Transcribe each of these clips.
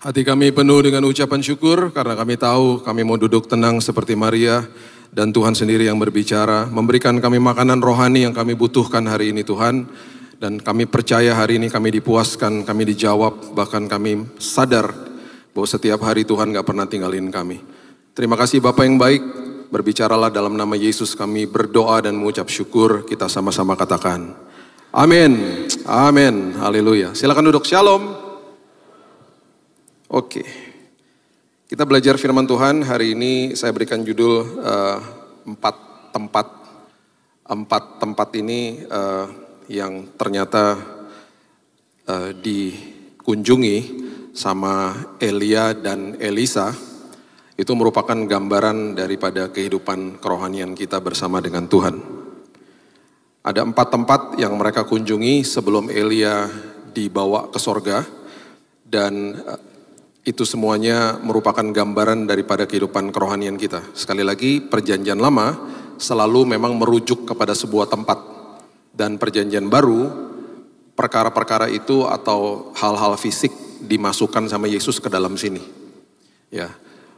Hati kami penuh dengan ucapan syukur karena kami tahu kami mau duduk tenang seperti Maria dan Tuhan sendiri yang berbicara, memberikan kami makanan rohani yang kami butuhkan hari ini Tuhan. Dan kami percaya hari ini kami dipuaskan, kami dijawab, bahkan kami sadar bahwa setiap hari Tuhan gak pernah tinggalin kami. Terima kasih Bapa yang baik, berbicaralah dalam nama Yesus kami berdoa dan mengucap syukur, kita sama-sama katakan. Amin, amin, haleluya. Silakan duduk, shalom. Oke, kita belajar firman Tuhan. Hari ini saya berikan judul empat tempat ini yang ternyata dikunjungi sama Elia dan Elisa. Itu merupakan gambaran daripada kehidupan kerohanian kita bersama dengan Tuhan. Ada 4 tempat yang mereka kunjungi sebelum Elia dibawa ke sorga. Dan itu semuanya merupakan gambaran daripada kehidupan kerohanian kita. Sekali lagi, perjanjian lama selalu memang merujuk kepada sebuah tempat. Dan perjanjian baru, perkara-perkara itu atau hal-hal fisik dimasukkan sama Yesus ke dalam sini. Ya,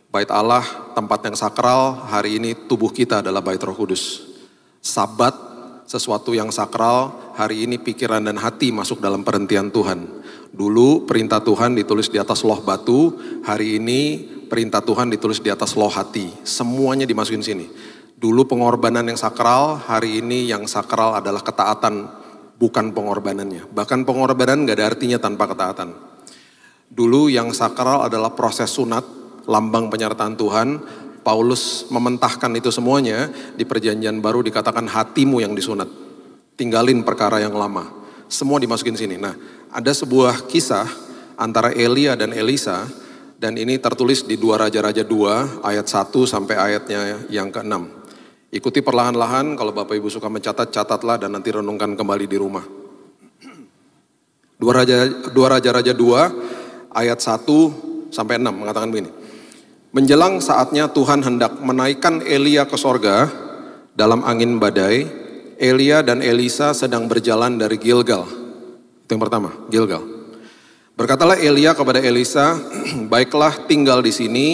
Bait Allah, tempat yang sakral, hari ini tubuh kita adalah Bait Roh Kudus. Sabat, sesuatu yang sakral, hari ini pikiran dan hati masuk dalam perhentian Tuhan. Dulu perintah Tuhan ditulis di atas loh batu, hari ini perintah Tuhan ditulis di atas loh hati. Semuanya dimasukin sini. Dulu pengorbanan yang sakral, hari ini yang sakral adalah ketaatan, bukan pengorbanannya. Bahkan pengorbanan gak ada artinya tanpa ketaatan. Dulu yang sakral adalah proses sunat, lambang penyertaan Tuhan. Paulus mementahkan itu semuanya, di perjanjian baru dikatakan hatimu yang disunat. Tinggalin perkara yang lama. Semua dimasukin sini. Nah, ada sebuah kisah antara Elia dan Elisa, dan ini tertulis di 2 Raja-Raja 2 ayat 1 sampai ayatnya yang ke-6. Ikuti perlahan-lahan, kalau Bapak Ibu suka mencatat, catatlah dan nanti renungkan kembali di rumah. 2 Raja-Raja 2 ayat 1 sampai 6 mengatakan begini. Menjelang saatnya Tuhan hendak menaikkan Elia ke sorga dalam angin badai, Elia dan Elisa sedang berjalan dari Gilgal. Itu yang pertama, Gilgal. Berkatalah Elia kepada Elisa, baiklah tinggal di sini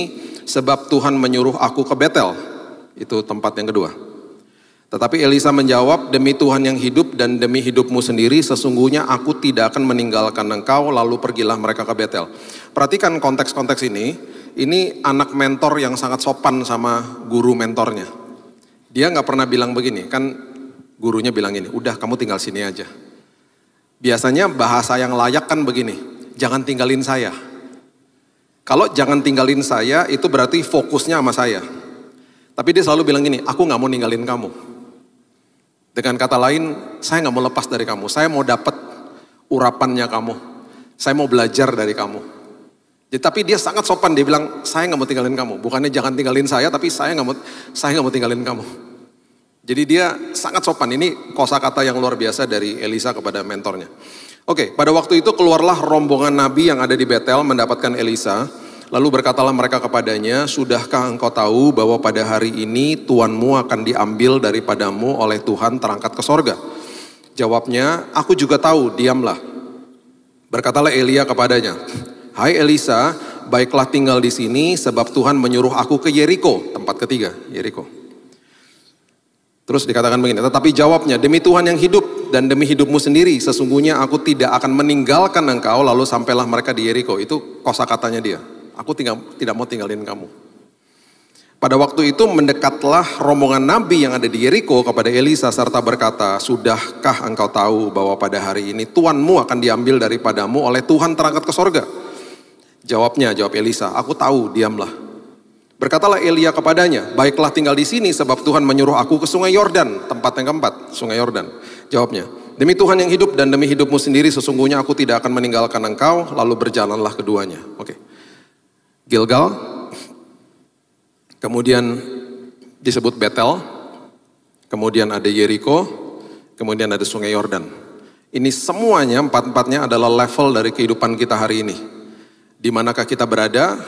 sebab Tuhan menyuruh aku ke Betel. Itu tempat yang kedua. Tetapi Elisa menjawab, demi Tuhan yang hidup dan demi hidupmu sendiri, sesungguhnya aku tidak akan meninggalkan engkau, lalu pergilah mereka ke Betel. Perhatikan konteks-konteks ini anak mentor yang sangat sopan sama guru mentornya. Dia gak pernah bilang begini, kan gurunya bilang ini, udah kamu tinggal sini aja. Biasanya bahasa yang layak kan begini, jangan tinggalin saya. Kalau jangan tinggalin saya, itu berarti fokusnya sama saya. Tapi dia selalu bilang gini, aku gak mau ninggalin kamu. Dengan kata lain, saya gak mau lepas dari kamu. Saya mau dapat urapannya kamu. Saya mau belajar dari kamu. Tapi dia sangat sopan, dia bilang, saya gak mau tinggalin kamu. Bukannya jangan tinggalin saya, tapi saya gak mau tinggalin kamu. Jadi dia sangat sopan. Ini kosakata yang luar biasa dari Elisa kepada mentornya. Oke, pada waktu itu keluarlah rombongan nabi yang ada di Betel mendapatkan Elisa. Lalu berkatalah mereka kepadanya, sudahkah engkau tahu bahwa pada hari ini tuanmu akan diambil daripadamu oleh Tuhan terangkat ke sorga? Jawabnya, aku juga tahu, diamlah. Berkatalah Elia kepadanya, hai Elisa, baiklah tinggal di sini sebab Tuhan menyuruh aku ke Yeriko. Tempat ketiga, Yeriko. Terus dikatakan begini, tetapi jawabnya, demi Tuhan yang hidup dan demi hidupmu sendiri, sesungguhnya aku tidak akan meninggalkan engkau, lalu sampailah mereka di Yeriko. Itu kosakatanya dia. Aku tidak mau tinggalin kamu. Pada waktu itu mendekatlah rombongan nabi yang ada di Yeriko kepada Elisa serta berkata, sudahkah engkau tahu bahwa pada hari ini tuanmu akan diambil daripadamu oleh Tuhan terangkat ke sorga? Jawab Elisa, aku tahu, diamlah. Berkatalah Elia kepadanya, baiklah tinggal di sini sebab Tuhan menyuruh aku ke sungai Yordan. Tempat yang keempat, sungai Yordan. Jawabnya, demi Tuhan yang hidup dan demi hidupmu sendiri, sesungguhnya aku tidak akan meninggalkan engkau, lalu berjalanlah keduanya. Oke. Gilgal, kemudian disebut Betel, kemudian ada Yeriko, kemudian ada sungai Yordan. Ini semuanya, 4-4-nya adalah level dari kehidupan kita hari ini. Di manakah kita berada,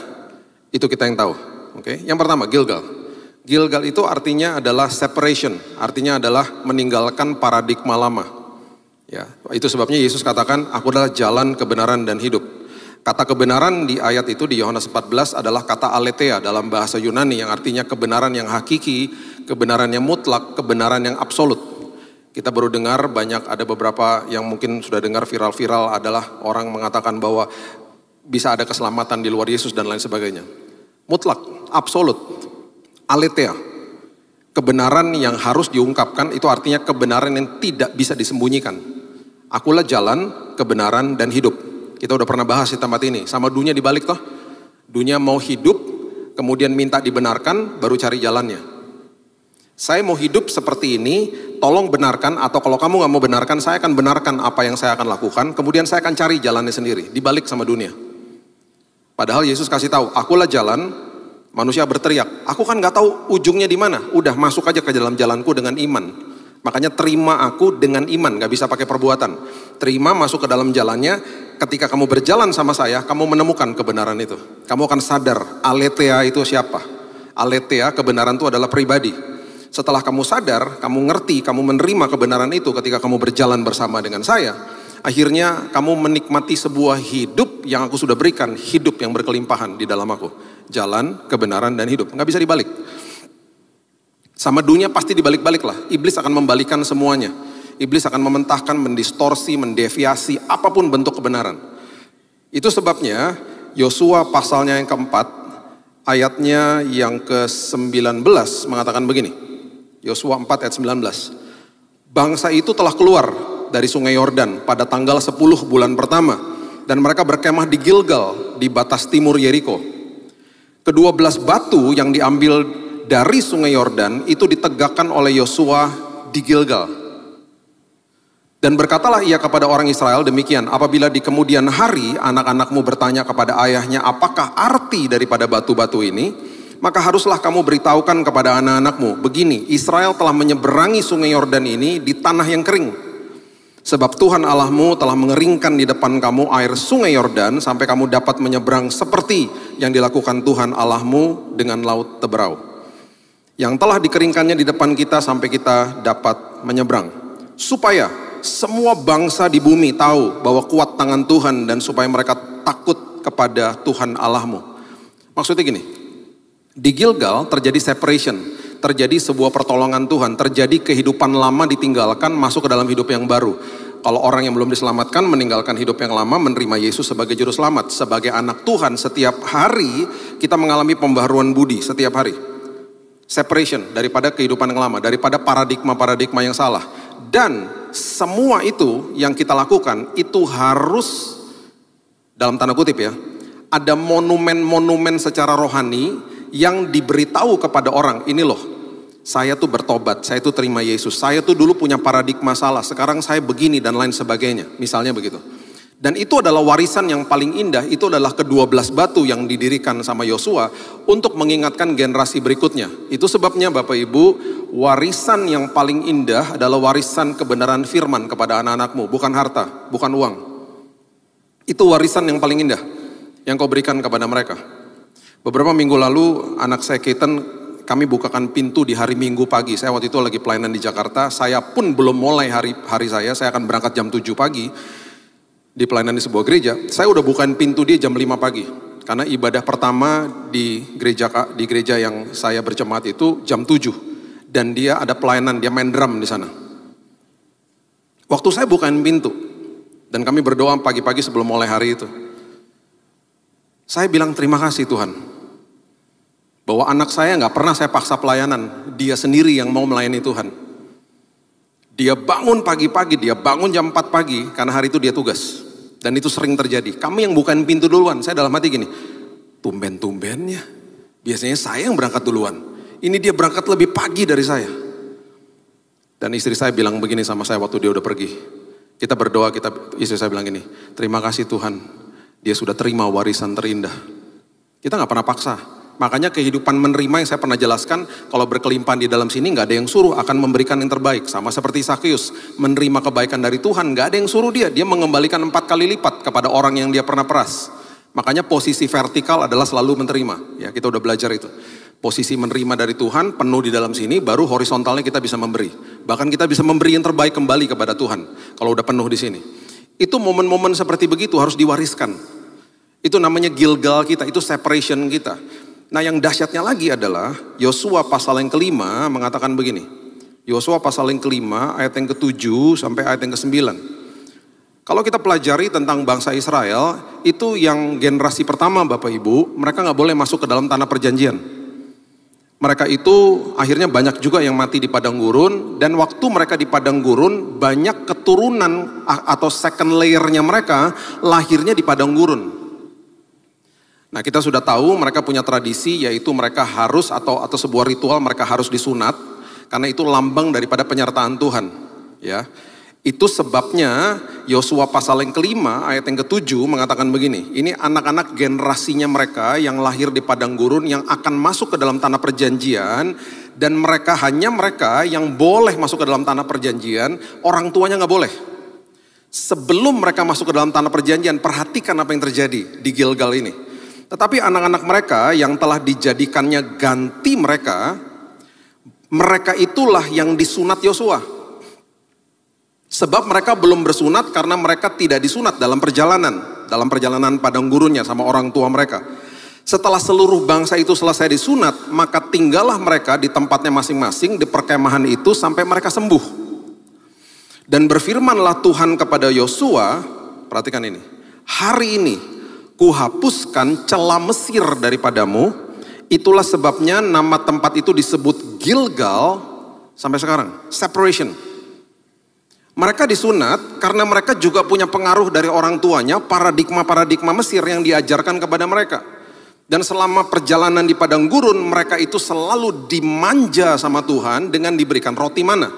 itu kita yang tahu. Oke, yang pertama Gilgal. Gilgal itu artinya adalah separation, artinya adalah meninggalkan paradigma lama. Ya, itu sebabnya Yesus katakan, aku adalah jalan, kebenaran dan hidup. Kata kebenaran di ayat itu di Yohanes 14 adalah kata aletheia dalam bahasa Yunani yang artinya kebenaran yang hakiki, kebenaran yang mutlak, kebenaran yang absolut. Kita baru dengar banyak, ada beberapa yang mungkin sudah dengar viral-viral adalah orang mengatakan bahwa bisa ada keselamatan di luar Yesus dan lain sebagainya. Mutlak, absolut, aletheia. Kebenaran yang harus diungkapkan itu artinya kebenaran yang tidak bisa disembunyikan. Akulah jalan, kebenaran, dan hidup. Kita udah pernah bahas di tempat ini, sama dunia dibalik toh. Dunia mau hidup, kemudian minta dibenarkan, baru cari jalannya. Saya mau hidup seperti ini, tolong benarkan, atau kalau kamu gak mau benarkan, saya akan benarkan apa yang saya akan lakukan, kemudian saya akan cari jalannya sendiri, dibalik sama dunia. Padahal Yesus kasih tahu, akulah jalan. Manusia berteriak, aku kan gak tahu ujungnya di mana. Udah masuk aja ke dalam jalanku dengan iman. Makanya terima aku dengan iman, gak bisa pakai perbuatan. Terima, masuk ke dalam jalannya. Ketika kamu berjalan sama saya, kamu menemukan kebenaran itu. Kamu akan sadar, aletheia itu siapa? Aletheia, kebenaran itu adalah pribadi. Setelah kamu sadar, kamu ngerti, kamu menerima kebenaran itu ketika kamu berjalan bersama dengan saya. Akhirnya kamu menikmati sebuah hidup yang aku sudah berikan, hidup yang berkelimpahan di dalam aku. Jalan, kebenaran, dan hidup. Nggak bisa dibalik. Sama dunia pasti dibalik-balik lah. Iblis akan membalikan semuanya. Iblis akan mementahkan, mendistorsi, mendeviasi apapun bentuk kebenaran. Itu sebabnya Yosua pasalnya yang keempat, ayatnya yang ke-19 mengatakan begini. Yosua 4 ayat 19. Bangsa itu telah keluar dari sungai Yordan pada tanggal 10 bulan pertama. Dan mereka berkemah di Gilgal, di batas timur Yeriko. Ke-12 batu yang diambil dari sungai Yordan itu ditegakkan oleh Yosua di Gilgal. Dan berkatalah ia kepada orang Israel demikian, apabila di kemudian hari anak-anakmu bertanya kepada ayahnya apakah arti daripada batu-batu ini, maka haruslah kamu beritahukan kepada anak-anakmu, begini, Israel telah menyeberangi sungai Yordan ini di tanah yang kering. Sebab Tuhan Allahmu telah mengeringkan di depan kamu air sungai Yordan sampai kamu dapat menyeberang seperti yang dilakukan Tuhan Allahmu dengan laut Teberau. Yang telah dikeringkannya di depan kita sampai kita dapat menyeberang. Supaya semua bangsa di bumi tahu bahwa kuat tangan Tuhan dan supaya mereka takut kepada Tuhan Allahmu. Maksudnya gini, di Gilgal terjadi separation, terjadi sebuah pertolongan Tuhan, terjadi kehidupan lama ditinggalkan masuk ke dalam hidup yang baru. Kalau orang yang belum diselamatkan meninggalkan hidup yang lama, menerima Yesus sebagai juru selamat. Sebagai anak Tuhan setiap hari kita mengalami pembaharuan budi setiap hari. Separation daripada kehidupan yang lama, daripada paradigma-paradigma yang salah. Dan semua itu yang kita lakukan itu harus, dalam tanda kutip ya, ada monumen-monumen secara rohani yang diberitahu kepada orang, ini loh, saya tuh bertobat, saya tuh terima Yesus, saya tuh dulu punya paradigma salah, sekarang saya begini dan lain sebagainya, misalnya begitu. Dan itu adalah warisan yang paling indah, itu adalah ke-12 batu yang didirikan sama Yosua untuk mengingatkan generasi berikutnya. Itu sebabnya Bapak Ibu, warisan yang paling indah adalah warisan kebenaran firman kepada anak-anakmu, bukan harta, bukan uang. Itu warisan yang paling indah yang kau berikan kepada mereka. Beberapa minggu lalu anak saya Keaton, kami bukakan pintu di hari Minggu pagi. Saya waktu itu lagi pelayanan di Jakarta, saya pun belum mulai hari saya akan berangkat jam 7 pagi. Di pelayanan di sebuah gereja, saya udah bukain pintu dia jam 5 pagi. Karena ibadah pertama di gereja yang saya berjemaat itu jam 7. Dan dia ada pelayanan, dia main drum di sana. Waktu saya bukain pintu, dan kami berdoa pagi-pagi sebelum mulai hari itu. Saya bilang terima kasih Tuhan. Bahwa anak saya gak pernah saya paksa pelayanan, dia sendiri yang mau melayani Tuhan. Dia bangun pagi-pagi, dia bangun jam 4 pagi karena hari itu dia tugas. Dan itu sering terjadi. Kami yang bukain pintu duluan. Saya dalam hati gini, tumben-tumbennya. Biasanya saya yang berangkat duluan. Ini dia berangkat lebih pagi dari saya. Dan istri saya bilang begini sama saya waktu dia udah pergi. Kita berdoa, istri saya bilang gini, terima kasih Tuhan. Dia sudah terima warisan terindah. Kita gak pernah paksa. Makanya kehidupan menerima yang saya pernah jelaskan, kalau berkelimpahan di dalam sini gak ada yang suruh, akan memberikan yang terbaik. Sama seperti Zakheus, menerima kebaikan dari Tuhan, gak ada yang suruh dia mengembalikan 4 kali lipat kepada orang yang dia pernah peras. Makanya posisi vertikal adalah selalu menerima. Ya, kita udah belajar itu. Posisi menerima dari Tuhan, penuh di dalam sini, baru horizontalnya kita bisa memberi. Bahkan kita bisa memberi yang terbaik kembali kepada Tuhan, kalau udah penuh di sini. Itu momen-momen seperti begitu harus diwariskan. Itu namanya Gilgal kita, itu separation kita. Nah yang dahsyatnya lagi adalah Yosua pasal yang kelima mengatakan begini. Yosua pasal yang kelima ayat yang ke-7 sampai ayat yang ke-9. Kalau kita pelajari tentang bangsa Israel, itu yang generasi pertama Bapak Ibu, mereka gak boleh masuk ke dalam tanah perjanjian. Mereka itu akhirnya banyak juga yang mati di padang gurun, dan waktu mereka di padang gurun, banyak keturunan atau second layernya mereka lahirnya di padang gurun. Nah kita sudah tahu mereka punya tradisi, yaitu mereka harus atau sebuah ritual mereka harus disunat, karena itu lambang daripada penyertaan Tuhan. Ya, itu sebabnya Yosua pasal yang kelima ayat yang ke-7 mengatakan begini. Ini anak-anak generasinya mereka yang lahir di padang gurun yang akan masuk ke dalam tanah perjanjian, dan mereka yang boleh masuk ke dalam tanah perjanjian, orang tuanya nggak boleh. Sebelum mereka masuk ke dalam tanah perjanjian, perhatikan apa yang terjadi di Gilgal ini. Tetapi anak-anak mereka yang telah dijadikannya ganti mereka itulah yang disunat Yosua. Sebab mereka belum bersunat karena mereka tidak disunat dalam perjalanan padang gurunnya sama orang tua mereka. Setelah seluruh bangsa itu selesai disunat, maka tinggallah mereka di tempatnya masing-masing di perkemahan itu sampai mereka sembuh. Dan berfirmanlah Tuhan kepada Yosua, perhatikan ini, hari ini kuhapuskan celah Mesir daripadamu. Itulah sebabnya nama tempat itu disebut Gilgal sampai sekarang. Separation. Mereka disunat karena mereka juga punya pengaruh dari orang tuanya, paradigma Mesir yang diajarkan kepada mereka. Dan selama perjalanan di padang gurun, mereka itu selalu dimanja sama Tuhan dengan diberikan roti mana.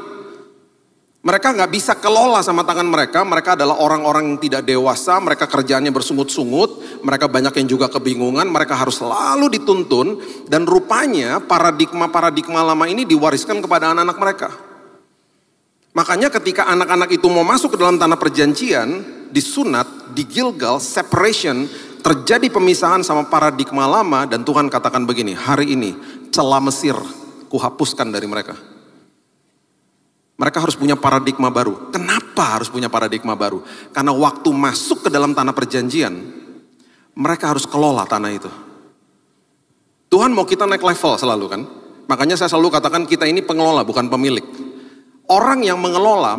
Mereka gak bisa kelola sama tangan mereka adalah orang-orang yang tidak dewasa, mereka kerjaannya bersungut-sungut, mereka banyak yang juga kebingungan, mereka harus selalu dituntun, dan rupanya paradigma lama ini diwariskan kepada anak-anak mereka. Makanya ketika anak-anak itu mau masuk ke dalam tanah perjanjian, disunat, di Gilgal, separation, terjadi pemisahan sama paradigma lama, dan Tuhan katakan begini, hari ini celah Mesir kuhapuskan dari mereka. Mereka harus punya paradigma baru. Kenapa harus punya paradigma baru? Karena waktu masuk ke dalam tanah perjanjian, mereka harus kelola tanah itu. Tuhan mau kita naik level selalu kan. Makanya saya selalu katakan kita ini pengelola bukan pemilik. Orang yang mengelola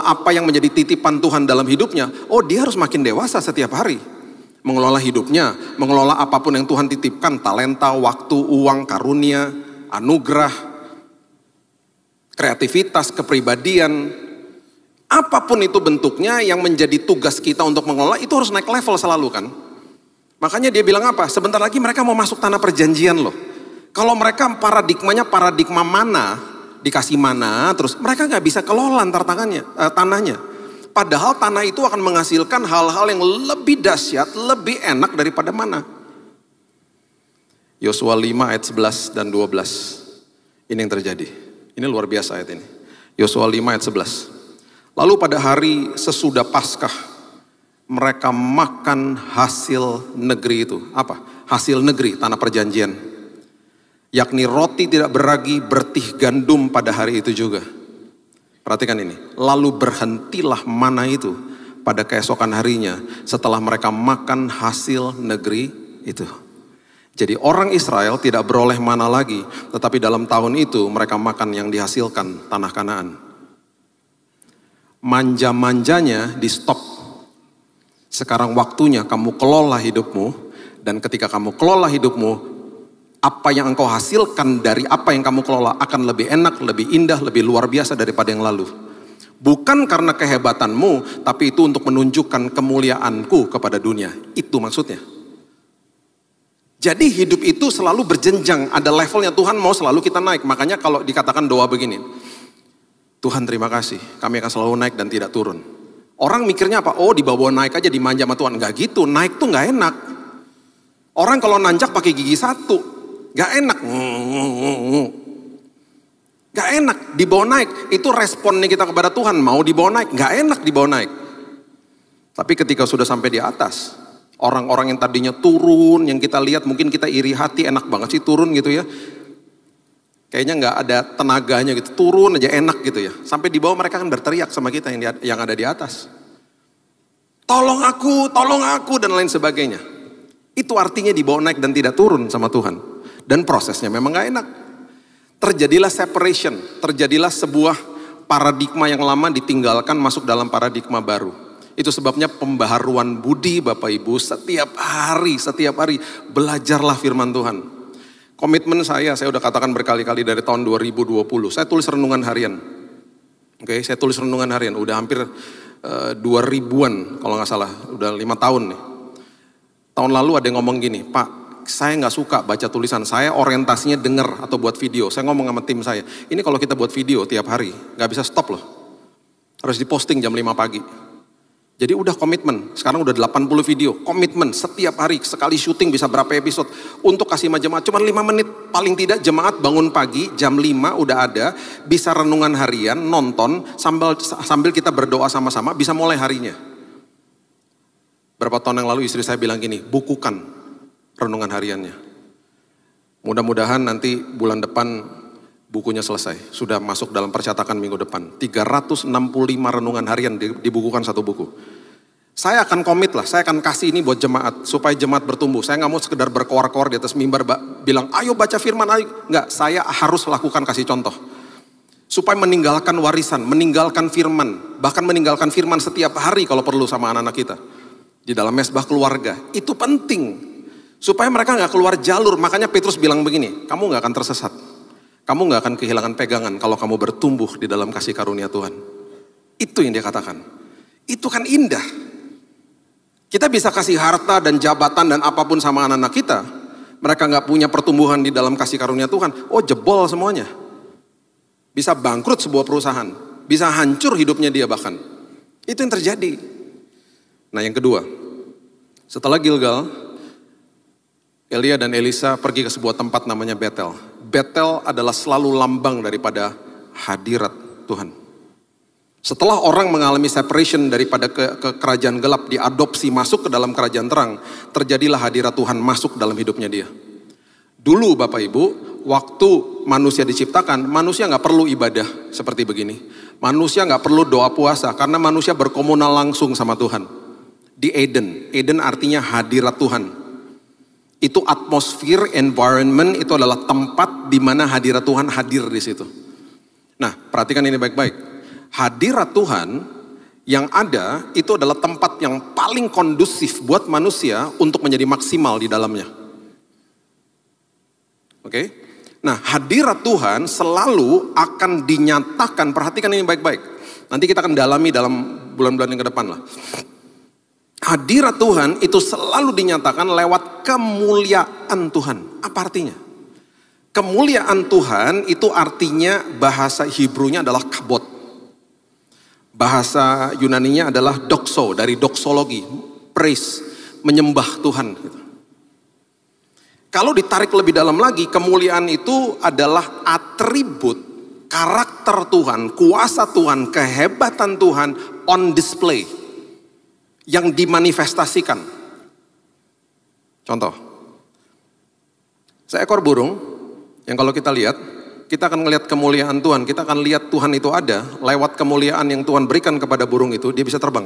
apa yang menjadi titipan Tuhan dalam hidupnya, dia harus makin dewasa setiap hari. Mengelola hidupnya, mengelola apapun yang Tuhan titipkan, talenta, waktu, uang, karunia, anugerah, kreativitas, kepribadian, apapun itu bentuknya yang menjadi tugas kita untuk mengelola itu harus naik level selalu kan. Makanya dia bilang apa? Sebentar lagi mereka mau masuk tanah perjanjian loh. Kalau mereka paradigma mana, dikasih mana, terus mereka gak bisa kelola antar tanahnya. Padahal tanah itu akan menghasilkan hal-hal yang lebih dahsyat, lebih enak daripada mana. Yosua 5 ayat 11 dan 12. Ini yang terjadi. Ini luar biasa ayat ini. Yosua 5 ayat 11. Lalu pada hari sesudah Paskah, mereka makan hasil negeri itu. Apa? Hasil negeri, tanah perjanjian. Yakni roti tidak beragi, bertih gandum pada hari itu juga. Perhatikan ini. Lalu berhentilah mana itu pada keesokan harinya setelah mereka makan hasil negeri itu. Jadi orang Israel tidak beroleh mana lagi, tetapi dalam tahun itu mereka makan yang dihasilkan tanah Kanaan. Manja-manjanya di stop. Sekarang waktunya kamu kelola hidupmu, dan ketika kamu kelola hidupmu, apa yang engkau hasilkan dari apa yang kamu kelola akan lebih enak, lebih indah, lebih luar biasa daripada yang lalu. Bukan karena kehebatanmu, tapi itu untuk menunjukkan kemuliaanku kepada dunia. Itu maksudnya. Jadi hidup itu selalu berjenjang, ada levelnya. Tuhan mau selalu kita naik. Makanya kalau dikatakan doa begini, Tuhan terima kasih, kami akan selalu naik dan tidak turun. Orang mikirnya apa? Dibawa naik aja, dimanja sama Tuhan. Enggak gitu, naik tuh enggak enak. Orang kalau nanjak pakai gigi satu, enggak enak. Enggak enak, dibawa naik. Itu responnya kita kepada Tuhan, mau dibawa naik. Enggak enak dibawa naik. Tapi ketika sudah sampai di atas, orang-orang yang tadinya turun, yang kita lihat mungkin kita iri hati, enak banget sih turun gitu ya. Kayaknya nggak ada tenaganya gitu, turun aja enak gitu ya. Sampai di bawah mereka kan berteriak sama kita yang ada di atas. Tolong aku, dan lain sebagainya. Itu artinya dibawa naik dan tidak turun sama Tuhan. Dan prosesnya memang gak enak. Terjadilah separation, terjadilah sebuah paradigma yang lama ditinggalkan masuk dalam paradigma baru. Itu sebabnya pembaharuan budi Bapak Ibu setiap hari belajarlah firman Tuhan. Komitmen saya udah katakan berkali-kali dari tahun 2020, saya tulis renungan harian. Oke, saya tulis renungan harian, udah hampir 2000-an kalau gak salah, udah 5 tahun nih. Tahun lalu ada yang ngomong gini, Pak, saya nggak suka baca tulisan, saya orientasinya denger atau buat video. Saya ngomong sama tim saya, ini kalau kita buat video tiap hari, nggak bisa stop loh. Harus diposting jam 5 pagi. Jadi udah komitmen, sekarang udah 80 video, komitmen setiap hari, sekali syuting bisa berapa episode. Untuk kasih sama jemaat, cuma 5 menit, paling tidak jemaat bangun pagi, jam 5 udah ada, bisa renungan harian, nonton, sambil kita berdoa sama-sama, bisa mulai harinya. Berapa tahun yang lalu istri saya bilang gini, bukukan renungan hariannya. Mudah-mudahan nanti bulan depan bukunya selesai. Sudah masuk dalam percetakan minggu depan. 365 renungan harian dibukukan satu buku. Saya akan komit lah, saya akan kasih ini buat jemaat. Supaya jemaat bertumbuh. Saya gak mau sekedar berkoar-koar di atas mimbar bilang ayo baca firman, ayo. Enggak, saya harus lakukan kasih contoh. Supaya meninggalkan warisan, meninggalkan firman. Bahkan meninggalkan firman setiap hari kalau perlu sama anak-anak kita. Di dalam mesbah keluarga. Itu penting. Supaya mereka gak keluar jalur. Makanya Petrus bilang begini, kamu gak akan tersesat. Kamu gak akan kehilangan pegangan kalau kamu bertumbuh di dalam kasih karunia Tuhan. Itu yang dia katakan. Itu kan indah. Kita bisa kasih harta dan jabatan dan apapun sama anak-anak kita. Mereka gak punya pertumbuhan di dalam kasih karunia Tuhan. Oh, jebol semuanya. Bisa bangkrut sebuah perusahaan. Bisa hancur hidupnya dia bahkan. Itu yang terjadi. Nah yang kedua, setelah Gilgal, Elia dan Elisa pergi ke sebuah tempat namanya Betel. Betel adalah selalu lambang daripada hadirat Tuhan. Setelah orang mengalami separation daripada ke kerajaan gelap, diadopsi masuk ke dalam kerajaan terang, terjadilah hadirat Tuhan masuk dalam hidupnya dia. Dulu Bapak Ibu, waktu manusia diciptakan, manusia gak perlu ibadah seperti begini. Manusia gak perlu doa puasa, karena manusia berkomunal langsung sama Tuhan. Di Eden, Eden artinya hadirat Tuhan. Itu atmosfer, environment, itu adalah tempat di mana hadirat Tuhan hadir di situ. Nah, perhatikan ini baik-baik. Hadirat Tuhan yang ada itu adalah tempat yang paling kondusif buat manusia untuk menjadi maksimal di dalamnya. Oke? Nah, hadirat Tuhan selalu akan dinyatakan, perhatikan ini baik-baik. Nanti kita akan dalami dalam bulan-bulan yang ke depan lah. Hadirat Tuhan itu selalu dinyatakan lewat kemuliaan Tuhan. Apa artinya? Kemuliaan Tuhan itu artinya bahasa Hebrew-nya adalah kabod. Bahasa Yunani-nya adalah doxo, dari doxologi, praise, menyembah Tuhan. Kalau ditarik lebih dalam lagi, kemuliaan itu adalah atribut karakter Tuhan, kuasa Tuhan, kehebatan Tuhan on display. Yang dimanifestasikan. Contoh. Seekor burung yang kalau kita lihat, kita akan melihat kemuliaan Tuhan. Kita akan lihat Tuhan itu ada lewat kemuliaan yang Tuhan berikan kepada burung itu, dia bisa terbang.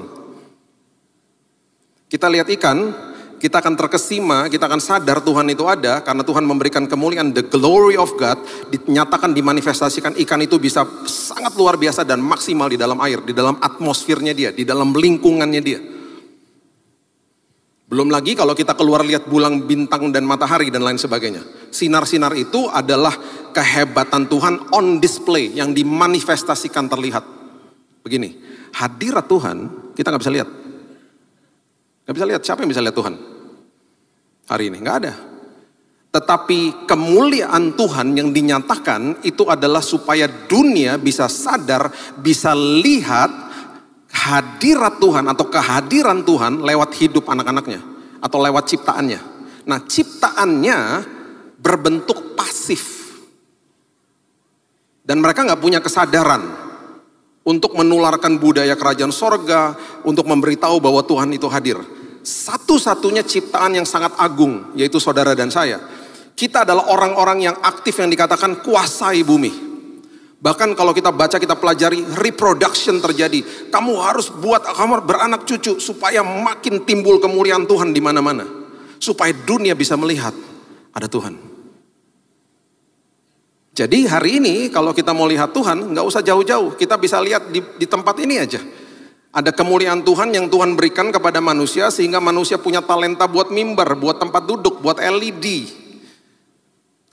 Kita lihat ikan, kita akan terkesima, kita akan sadar Tuhan itu ada karena Tuhan memberikan kemuliaan, the glory of God dinyatakan, dimanifestasikan. Ikan itu bisa sangat luar biasa dan maksimal di dalam air, di dalam atmosfernya dia, di dalam lingkungannya dia. Belum lagi kalau kita keluar lihat bulan, bintang, dan matahari dan lain sebagainya. Sinar-sinar itu adalah kehebatan Tuhan on display yang dimanifestasikan terlihat. Begini, hadirat Tuhan kita gak bisa lihat. Gak bisa lihat, siapa yang bisa lihat Tuhan? Hari ini, gak ada. Tetapi kemuliaan Tuhan yang dinyatakan itu adalah supaya dunia bisa sadar, bisa lihat hadirat Tuhan atau kehadiran Tuhan lewat hidup anak-anaknya atau lewat ciptaannya. Nah, ciptaannya berbentuk pasif dan mereka nggak punya kesadaran untuk menularkan budaya kerajaan sorga, untuk memberitahu bahwa Tuhan itu hadir. Satu-satunya ciptaan yang sangat agung, yaitu saudara dan saya. Kita adalah orang-orang yang aktif yang dikatakan kuasai bumi. Bahkan kalau kita baca, kita pelajari, reproduction terjadi. Kamu harus buat, kamu beranak cucu supaya makin timbul kemuliaan Tuhan di mana-mana. supaya dunia bisa melihat ada Tuhan. Jadi hari ini kalau kita mau lihat Tuhan, nggak usah jauh-jauh, kita bisa lihat di tempat ini aja. Ada kemuliaan Tuhan yang Tuhan berikan kepada manusia sehingga manusia punya talenta buat mimbar, buat tempat duduk, buat LED.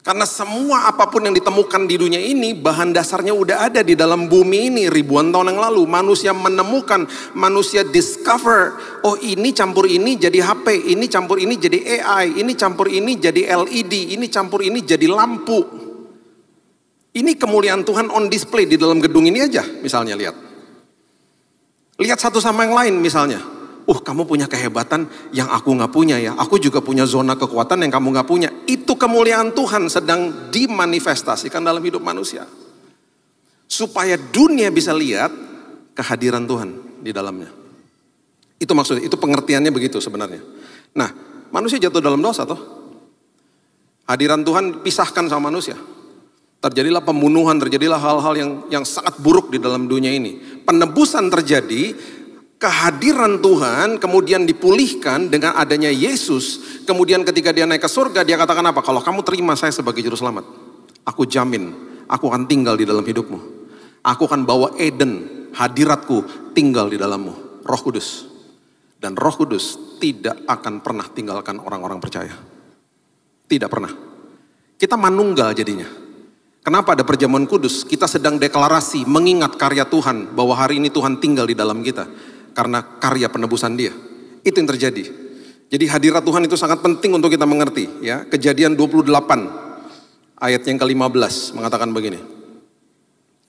Karena semua apapun yang ditemukan di dunia ini, bahan dasarnya udah ada di dalam bumi ini ribuan tahun yang lalu. Manusia menemukan, manusia discover, oh ini campur ini jadi HP, ini campur ini jadi AI, ini campur ini jadi LED, ini campur ini jadi lampu. Ini kemuliaan Tuhan on display di dalam gedung ini aja, misalnya lihat. Lihat satu sama yang lain misalnya. Kamu punya kehebatan yang aku gak punya ya. Aku juga punya zona kekuatan yang kamu gak punya. Itu kemuliaan Tuhan sedang dimanifestasikan dalam hidup manusia. Supaya dunia bisa lihat kehadiran Tuhan di dalamnya. Itu maksudnya, itu pengertiannya begitu sebenarnya. Nah, manusia jatuh dalam dosa toh. Hadiran Tuhan pisahkan sama manusia. Terjadilah pembunuhan, terjadilah hal-hal yang sangat buruk di dalam dunia ini. Penebusan terjadi, kehadiran Tuhan kemudian dipulihkan dengan adanya Yesus. Kemudian ketika dia naik ke surga, dia katakan apa? Kalau kamu terima saya sebagai juru selamat, aku jamin aku akan tinggal di dalam hidupmu. Aku akan bawa Eden, hadiratku tinggal di dalammu, Roh Kudus. Dan Roh Kudus tidak akan pernah tinggalkan orang-orang percaya. Tidak pernah. Kita manunggal jadinya. Kenapa ada perjamuan kudus? Kita sedang deklarasi mengingat karya Tuhan bahwa hari ini Tuhan tinggal di dalam kita. Karena karya penebusan dia. Itu yang terjadi. Jadi hadirat Tuhan itu sangat penting untuk kita mengerti. Ya, Kejadian 28 ayat yang ke-15 mengatakan begini.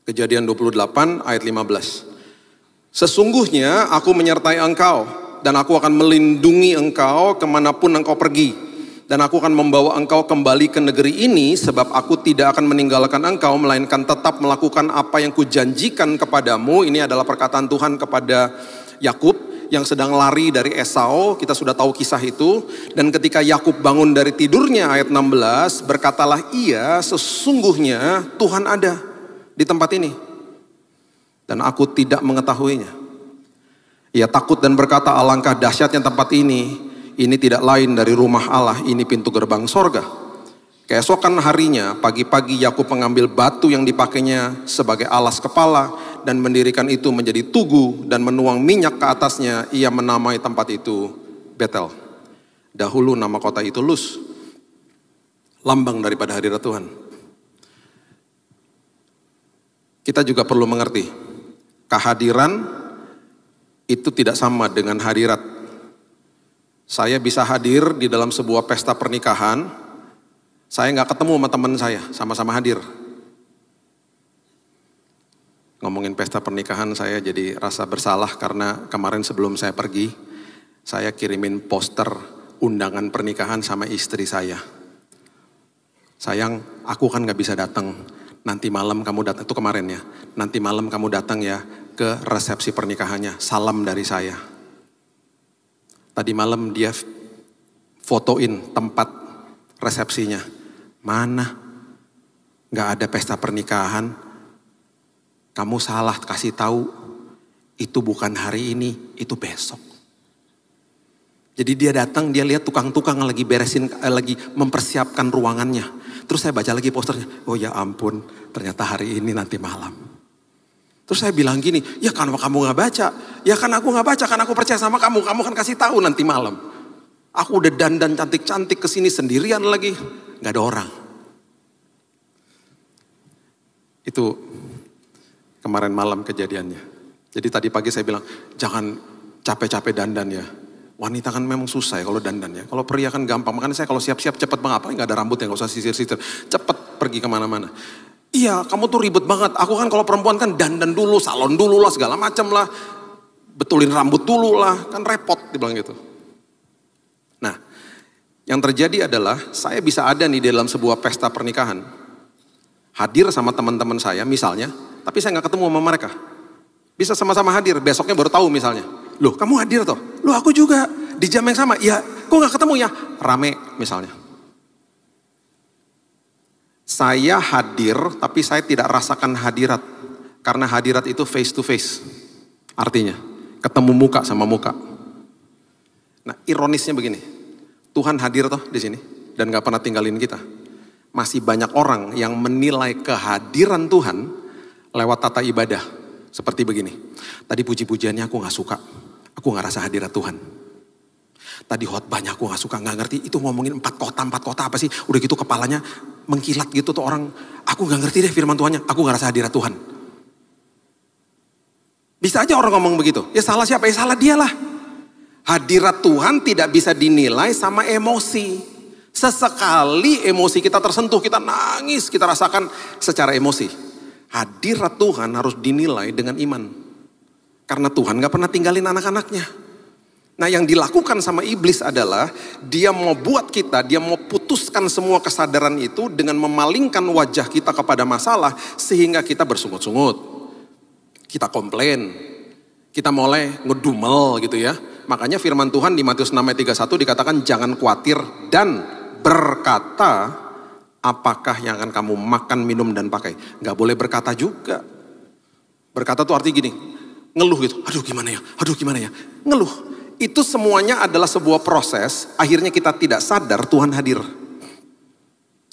Kejadian 28 ayat 15. Sesungguhnya aku menyertai engkau dan aku akan melindungi engkau kemanapun engkau pergi. Dan aku akan membawa engkau kembali ke negeri ini sebab aku tidak akan meninggalkan engkau melainkan tetap melakukan apa yang kujanjikan kepadamu. Ini adalah perkataan Tuhan kepada Yakub yang sedang lari dari Esau. Kita sudah tahu kisah itu. Dan ketika Yakub bangun dari tidurnya ayat 16, berkatalah ia, sesungguhnya Tuhan ada di tempat ini dan aku tidak mengetahuinya. Ia takut dan berkata, alangkah dahsyatnya tempat ini. Ini tidak lain dari rumah Allah, ini pintu gerbang sorga. Keesokan harinya, pagi-pagi Yakub mengambil batu yang dipakainya sebagai alas kepala dan mendirikan itu menjadi tugu dan menuang minyak ke atasnya. Ia menamai tempat itu Betel. Dahulu nama kota itu Luz, lambang daripada hadirat Tuhan. Kita juga perlu mengerti, kehadiran itu tidak sama dengan hadirat. Saya bisa hadir di dalam sebuah pesta pernikahan, saya nggak ketemu sama teman saya, sama-sama hadir. Ngomongin pesta pernikahan saya jadi rasa bersalah karena kemarin sebelum saya pergi, saya kirimin poster undangan pernikahan sama istri saya. Sayang, aku kan nggak bisa datang, nanti malam kamu datang, itu kemarin ya, nanti malam kamu datang ya ke resepsi pernikahannya, salam dari saya. Tadi malam dia fotoin tempat resepsinya. Mana? Gak ada pesta pernikahan. Kamu salah kasih tahu. Itu bukan hari ini, itu besok. Jadi dia datang, dia lihat tukang-tukang lagi beresin, lagi mempersiapkan ruangannya. Terus saya baca lagi posternya. Oh ya ampun, ternyata hari ini nanti malam. Terus saya bilang gini, ya kan kamu gak baca. Ya kan aku gak baca, kan aku percaya sama kamu. Kamu kan kasih tahu nanti malam. Aku udah dandan cantik-cantik kesini sendirian lagi. Gak ada orang. Itu kemarin malam kejadiannya. Jadi tadi pagi saya bilang, jangan capek-capek dandan ya. Wanita kan memang susah ya kalau dandan ya. Kalau pria kan gampang. Makanya saya kalau siap-siap cepet banget. Apalagi gak ada rambutnya, gak usah sisir-sisir. Cepet pergi kemana-mana. Iya, kamu tuh ribet banget. Aku kan kalau perempuan kan dandan dulu, salon dulu lah, segala macam lah. Betulin rambut dulu lah, kan repot dibilang gitu. Nah, yang terjadi adalah saya bisa ada nih di dalam sebuah pesta pernikahan. Hadir sama teman-teman saya misalnya, tapi saya gak ketemu sama mereka. Bisa sama-sama hadir, besoknya baru tahu misalnya. Loh, kamu hadir toh? Loh, aku juga. Di jam yang sama, ya kok gak ketemu ya? Rame misalnya. Saya hadir, tapi saya tidak rasakan hadirat. Karena hadirat itu face to face. Artinya, ketemu muka sama muka. Nah, ironisnya begini. Tuhan hadir toh di sini dan gak pernah tinggalin kita. Masih banyak orang yang menilai kehadiran Tuhan lewat tata ibadah. Seperti begini, tadi puji-pujiannya aku gak suka, aku gak rasa hadirat Tuhan. Tadi khotbahnya aku gak suka, gak ngerti itu ngomongin 4 kota apa sih. Udah gitu kepalanya mengkilat gitu tuh orang, aku gak ngerti deh firman Tuhannya, aku gak rasa hadirat Tuhan. Bisa aja orang ngomong begitu, ya salah siapa? Ya salah dialah. Hadirat Tuhan tidak bisa dinilai sama emosi. Sesekali emosi kita tersentuh, kita nangis, kita rasakan secara emosi. Hadirat Tuhan harus dinilai dengan iman. Karena Tuhan gak pernah tinggalin anak-anaknya. Nah yang dilakukan sama iblis adalah dia mau buat kita, dia mau putuskan semua kesadaran itu dengan memalingkan wajah kita kepada masalah sehingga kita bersungut-sungut. Kita komplain, kita mulai ngedumel gitu ya. Makanya firman Tuhan di Matius 6 ayat 31 dikatakan jangan khawatir dan berkata apakah yang akan kamu makan, minum dan pakai. Gak boleh berkata juga. Berkata tuh arti gini, ngeluh gitu. Aduh gimana ya, ngeluh. Itu semuanya adalah sebuah proses, akhirnya kita tidak sadar Tuhan hadir.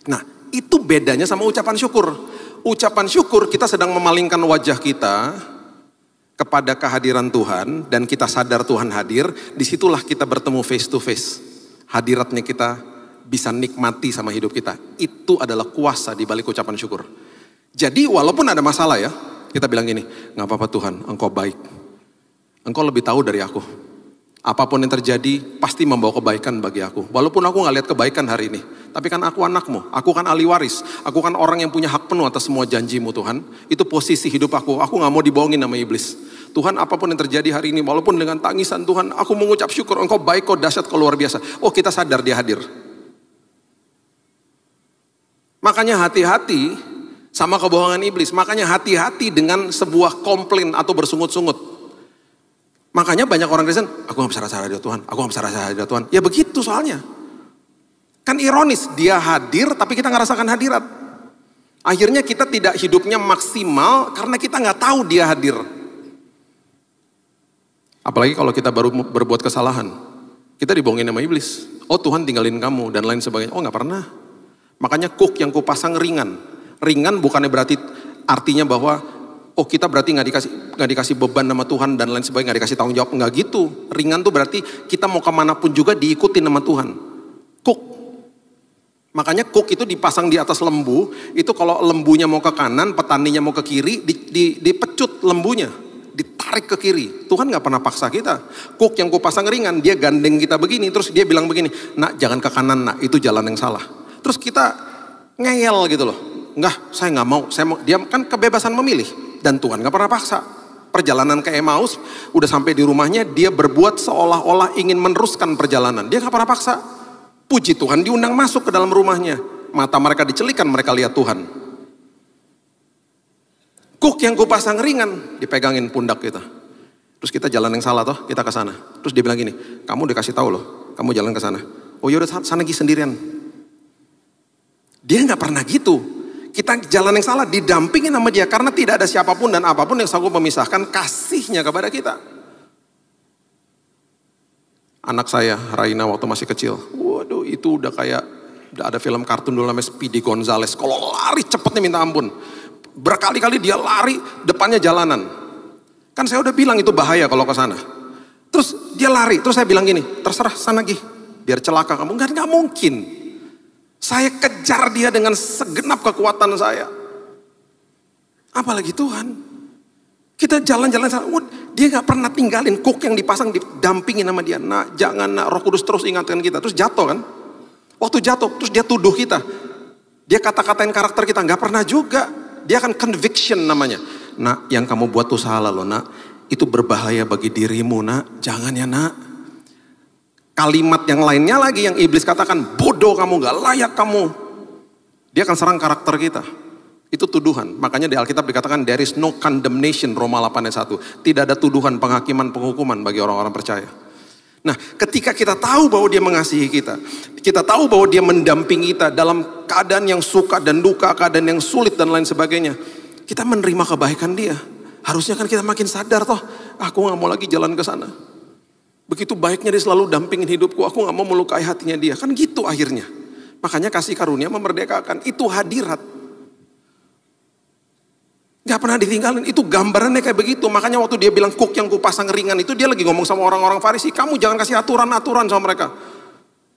Nah itu bedanya sama ucapan syukur. Ucapan syukur kita sedang memalingkan wajah kita kepada kehadiran Tuhan dan kita sadar Tuhan hadir, disitulah kita bertemu face to face. Hadiratnya kita bisa nikmati sama hidup kita. Itu adalah kuasa di balik ucapan syukur. Jadi walaupun ada masalah ya, kita bilang gini, gak apa-apa Tuhan, Engkau baik. Engkau lebih tahu dari aku. Apapun yang terjadi pasti membawa kebaikan bagi aku. Walaupun aku gak lihat kebaikan hari ini. Tapi kan aku anakmu, aku kan ahli waris. Aku kan orang yang punya hak penuh atas semua janjimu Tuhan. Itu posisi hidup aku gak mau dibohongin sama iblis. Tuhan apapun yang terjadi hari ini, walaupun dengan tangisan Tuhan, aku mengucap syukur, Engkau baik, Kau dahsyat, Kau luar biasa. Oh kita sadar dia hadir. Makanya hati-hati sama kebohongan iblis. Makanya hati-hati dengan sebuah komplain atau bersungut-sungut. Makanya banyak orang Kristen, aku gak bisa rasa hadirat Tuhan, aku gak bisa rasa hadirat Tuhan. Ya begitu soalnya. Kan ironis, dia hadir tapi kita gak rasakan hadirat. Akhirnya kita tidak hidupnya maksimal karena kita gak tahu dia hadir. Apalagi kalau kita baru berbuat kesalahan. Kita dibohongin sama iblis. Oh Tuhan tinggalin kamu dan lain sebagainya. Oh gak pernah. Makanya kuk yang kupasang ringan. Ringan bukannya berarti artinya bahwa oh kita berarti nggak dikasih beban sama Tuhan dan lain sebagainya, nggak dikasih tanggung jawab, nggak gitu. Ringan tuh berarti kita mau kemanapun juga diikutin sama Tuhan. Kuk. Makanya kuk itu dipasang di atas lembu, itu kalau lembunya mau ke kanan, petaninya mau ke kiri, dipecut lembunya, ditarik ke kiri. Tuhan nggak pernah paksa kita. Kuk yang kupasang ringan, dia gandeng kita begini, terus dia bilang begini, nak jangan ke kanan nak, itu jalan yang salah. Terus kita ngeyel gitu loh. Enggak, saya nggak mau. Dia kan kebebasan memilih dan Tuhan nggak pernah paksa. Perjalanan ke Emmaus, udah sampai di rumahnya dia berbuat seolah-olah ingin meneruskan perjalanan. Dia nggak pernah paksa. Puji Tuhan diundang masuk ke dalam rumahnya. Mata mereka dicelikan, mereka lihat Tuhan. Kuk yang kupasang ringan, dipegangin pundak kita. Terus kita jalan yang salah toh, kita ke sana. Terus dia bilang gini, kamu dikasih tahu loh, kamu jalan ke sana. Oh yaudah sana pergi sendirian. Dia nggak pernah gitu. Kita jalan yang salah didampingin sama dia karena tidak ada siapapun dan apapun yang sanggup memisahkan kasihnya kepada kita. Anak saya Raina waktu masih kecil, waduh itu udah ada film kartun dulu namanya Speedy Gonzales. Kalau lari cepetnya minta ampun. Berkali-kali dia lari depannya jalanan. Kan saya udah bilang itu bahaya kalau ke sana. Terus dia lari, terus saya bilang gini, terserah sana Gi, biar celaka kamu. Nggak mungkin. Saya kejar dia dengan segenap kekuatan saya. Apalagi Tuhan. Kita jalan-jalan, dia gak pernah tinggalin kuk yang dipasang, didampingin sama dia. Nah jangan nak, Roh Kudus terus ingatkan kita. Terus jatuh kan. Waktu jatuh, terus dia tuduh kita. Dia kata-katain karakter kita, gak pernah juga. Dia akan conviction namanya. Nak yang kamu buat tuh salah loh nak. Itu berbahaya bagi dirimu nak. Jangan ya nak. Kalimat yang lainnya lagi yang iblis katakan, bodoh kamu, gak layak kamu. Dia akan serang karakter kita. Itu tuduhan. Makanya di Alkitab dikatakan there is no condemnation, Roma 8 ayat 1. Tidak ada tuduhan, penghakiman, penghukuman bagi orang-orang percaya. Nah ketika kita tahu bahwa dia mengasihi kita. Kita tahu bahwa dia mendampingi kita dalam keadaan yang suka dan duka, keadaan yang sulit dan lain sebagainya. Kita menerima kebaikan dia. Harusnya kan kita makin sadar toh, aku gak mau lagi jalan ke sana. Begitu baiknya dia selalu dampingin hidupku, aku gak mau melukai hatinya dia. Kan gitu akhirnya. Makanya kasih karunia memerdekakan, itu hadirat. Gak pernah ditinggalin, itu gambarannya kayak begitu. Makanya waktu dia bilang kuk yang kupasang ringan itu, dia lagi ngomong sama orang-orang Farisi, kamu jangan kasih aturan-aturan sama mereka.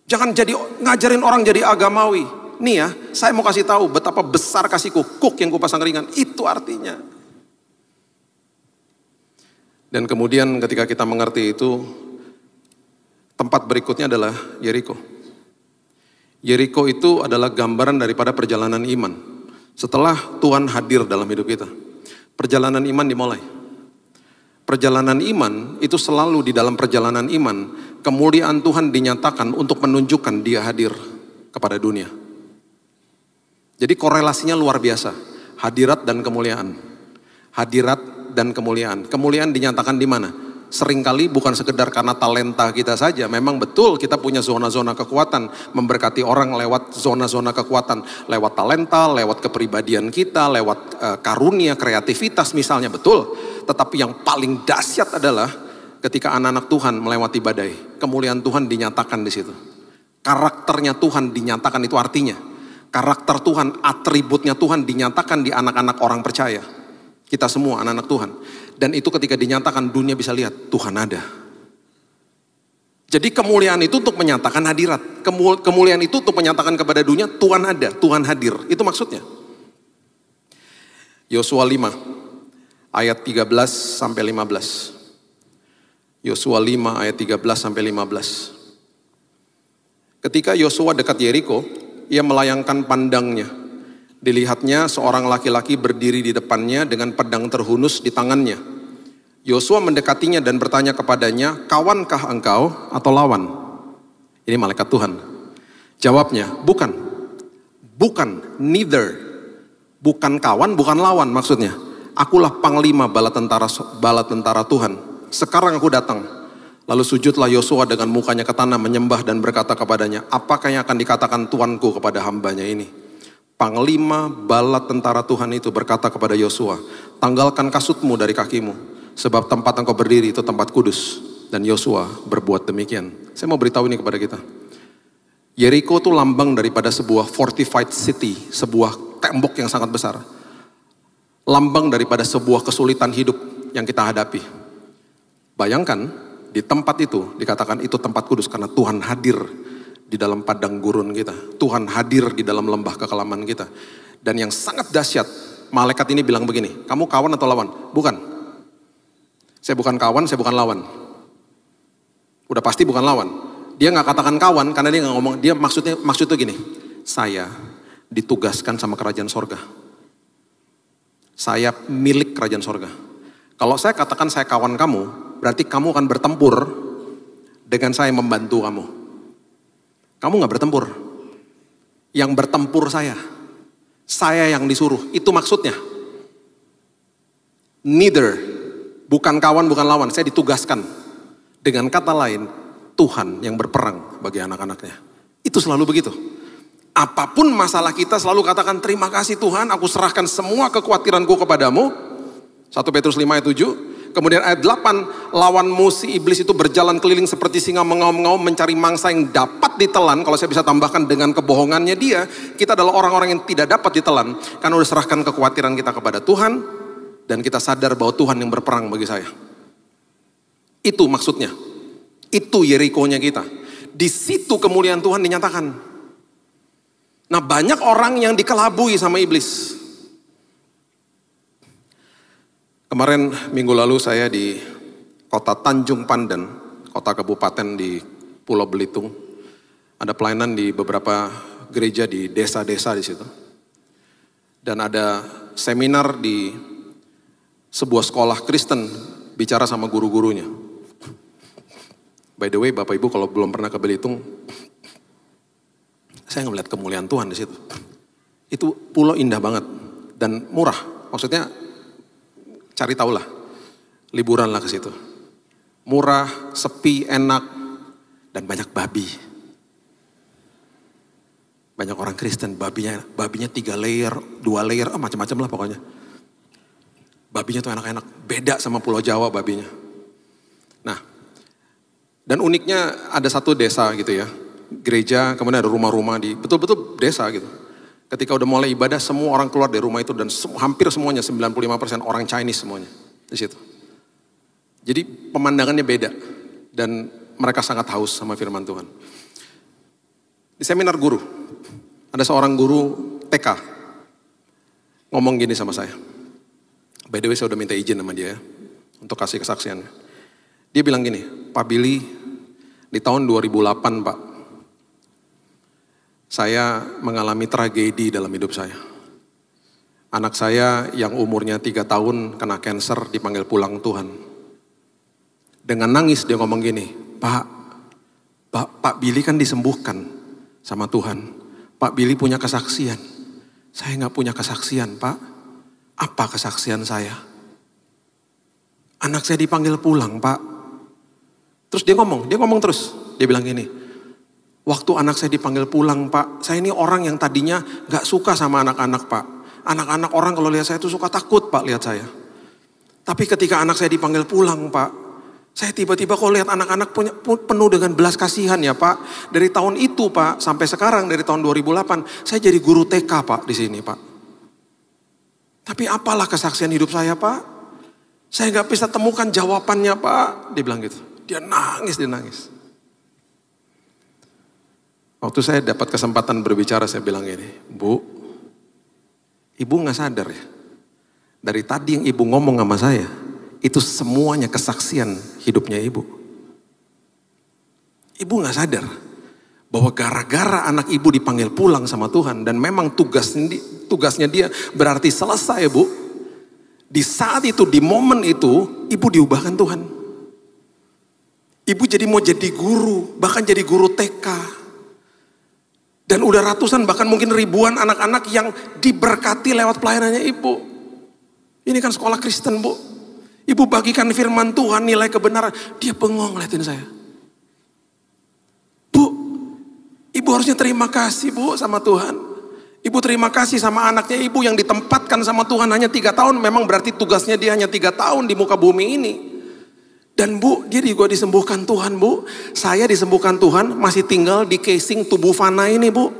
Jangan jadi ngajarin orang jadi agamawi. Nih ya, saya mau kasih tahu betapa besar kasihku, kuk yang kupasang ringan, itu artinya. Dan kemudian ketika kita mengerti itu, tempat berikutnya adalah Yeriko. Yeriko itu adalah gambaran daripada perjalanan iman. Setelah Tuhan hadir dalam hidup kita, perjalanan iman dimulai. Perjalanan iman itu selalu di dalam perjalanan iman, kemuliaan Tuhan dinyatakan untuk menunjukkan dia hadir kepada dunia. Jadi korelasinya luar biasa, hadirat dan kemuliaan. Hadirat dan kemuliaan. Kemuliaan dinyatakan di mana? Seringkali bukan sekedar karena talenta kita saja. Memang betul kita punya zona-zona kekuatan. Memberkati orang lewat zona-zona kekuatan. Lewat talenta, lewat kepribadian kita, lewat karunia, kreativitas misalnya, betul. Tetapi yang paling dahsyat adalah ketika anak-anak Tuhan melewati badai. Kemuliaan Tuhan dinyatakan di situ. Karakternya Tuhan dinyatakan, itu artinya. Karakter Tuhan, atributnya Tuhan dinyatakan di anak-anak orang percaya. Kita semua anak-anak Tuhan. Dan itu ketika dinyatakan dunia bisa lihat Tuhan ada. Jadi kemuliaan itu untuk menyatakan hadirat. Kemuliaan itu untuk menyatakan kepada dunia Tuhan ada, Tuhan hadir. Itu maksudnya. Yosua 5 ayat 13 sampai 15. Yosua 5 ayat 13 sampai 15. Ketika Yosua dekat Yeriko, ia melayangkan pandangnya. Dilihatnya seorang laki-laki berdiri di depannya dengan pedang terhunus di tangannya. Yosua mendekatinya dan bertanya kepadanya, kawankah engkau atau lawan? Ini malaikat Tuhan. Jawabnya, bukan. Bukan, neither. Bukan kawan, bukan lawan maksudnya. Akulah panglima bala tentara Tuhan. Sekarang aku datang. Lalu sujudlah Yosua dengan mukanya ke tanah menyembah dan berkata kepadanya, apakah yang akan dikatakan Tuanku kepada hambanya ini? Panglima bala tentara Tuhan itu berkata kepada Yosua, tanggalkan kasutmu dari kakimu, sebab tempat engkau berdiri itu tempat kudus. Dan Yosua berbuat demikian. Saya mau beritahu ini kepada kita. Yeriko itu lambang daripada sebuah fortified city, sebuah tembok yang sangat besar. Lambang daripada sebuah kesulitan hidup yang kita hadapi. Bayangkan, di tempat itu dikatakan itu tempat kudus karena Tuhan hadir di dalam padang gurun kita. Tuhan hadir di dalam lembah kekelaman kita. Dan yang sangat dahsyat, malaikat ini bilang begini, kamu kawan atau lawan? Bukan. Saya bukan kawan, saya bukan lawan. Udah pasti bukan lawan. Dia gak katakan kawan karena dia gak ngomong, dia maksudnya gini, saya ditugaskan sama kerajaan sorga. Saya milik kerajaan sorga. Kalau saya katakan saya kawan kamu, berarti kamu akan bertempur dengan saya membantu kamu. Kamu gak bertempur. Yang bertempur saya. Saya yang disuruh. Itu maksudnya. Neither. Bukan kawan, bukan lawan. Saya ditugaskan. Dengan kata lain, Tuhan yang berperang bagi anak-anaknya. Itu selalu begitu. Apapun masalah kita selalu katakan, terima kasih Tuhan, aku serahkan semua kekhawatiranku kepadamu. 1 Petrus 5 ayat 7. Kemudian ayat 8, lawanmu si iblis itu berjalan keliling seperti singa mengaum-ngaum mencari mangsa yang dapat ditelan. Kalau saya bisa tambahkan dengan kebohongannya dia, kita adalah orang-orang yang tidak dapat ditelan. Karena udah serahkan kekhawatiran kita kepada Tuhan, dan kita sadar bahwa Tuhan yang berperang bagi saya. Itu maksudnya. Itu Yeriko-nya kita. Di situ kemuliaan Tuhan dinyatakan. Nah, banyak orang yang dikelabui sama iblis. Kemarin minggu lalu saya di kota Tanjung Pandan, kota kabupaten di Pulau Belitung. Ada pelayanan di beberapa gereja di desa-desa di situ. Dan ada seminar di sebuah sekolah Kristen bicara sama guru-gurunya. By the way, Bapak Ibu kalau belum pernah ke Belitung, saya ngeliat kemuliaan Tuhan di situ. Itu pulau indah banget dan murah. Maksudnya cari tahulah, liburanlah ke situ. Murah, sepi, enak, dan banyak babi. Banyak orang Kristen, babinya 3 layer, 2 layer, macam-macam lah pokoknya. Babinya tuh enak-enak, beda sama Pulau Jawa babinya. Nah, Dan uniknya ada satu desa gitu ya, gereja, kemudian ada rumah-rumah di betul-betul desa gitu. Ketika udah mulai ibadah, semua orang keluar dari rumah itu dan hampir semuanya 95% orang Chinese semuanya di situ. Jadi pemandangannya beda dan mereka sangat haus sama firman Tuhan. Di seminar guru, ada seorang guru TK ngomong gini sama saya. By the way, saya udah minta izin sama dia ya, untuk kasih kesaksiannya. Dia bilang gini, Pak Billy, di tahun 2008 Pak, saya mengalami tragedi dalam hidup saya. Anak saya yang umurnya 3 tahun kena kanker dipanggil pulang Tuhan. Dengan nangis dia ngomong gini, Pak Billy kan disembuhkan sama Tuhan. Pak Billy punya kesaksian. Saya gak punya kesaksian Pak. Apa kesaksian saya? Anak saya dipanggil pulang Pak. Terus dia ngomong terus. Dia bilang gini, waktu anak saya dipanggil pulang Pak, saya ini orang yang tadinya gak suka sama anak-anak Pak. Anak-anak orang kalau lihat saya itu suka takut Pak lihat saya. Tapi ketika anak saya dipanggil pulang Pak, saya tiba-tiba kok lihat anak-anak penuh dengan belas kasihan ya Pak. Dari tahun itu Pak sampai sekarang dari tahun 2008 saya jadi guru TK Pak di sini Pak. Tapi apalah kesaksian hidup saya Pak? Saya gak bisa temukan jawabannya Pak. Dia bilang gitu. Dia nangis. Waktu saya dapat kesempatan berbicara saya bilang gini, Bu, Ibu gak sadar ya? Dari tadi yang Ibu ngomong sama saya, itu semuanya kesaksian hidupnya Ibu. Ibu gak sadar bahwa gara-gara anak Ibu dipanggil pulang sama Tuhan dan memang tugasnya dia berarti selesai Bu. Di saat itu, di momen itu, Ibu diubahkan Tuhan. Ibu jadi mau jadi guru, bahkan jadi guru TK. Dan udah ratusan bahkan mungkin ribuan anak-anak yang diberkati lewat pelayanannya Ibu. Ini kan sekolah Kristen Bu. Ibu bagikan firman Tuhan, nilai kebenaran. Dia bengong ngeliatin saya. Bu, Ibu harusnya terima kasih Bu sama Tuhan. Ibu terima kasih sama anaknya Ibu yang ditempatkan sama Tuhan hanya 3 tahun. Memang berarti tugasnya dia hanya 3 tahun di muka bumi ini. Dan Bu, dia juga disembuhkan Tuhan Bu. Saya disembuhkan Tuhan, masih tinggal di casing tubuh fana ini Bu.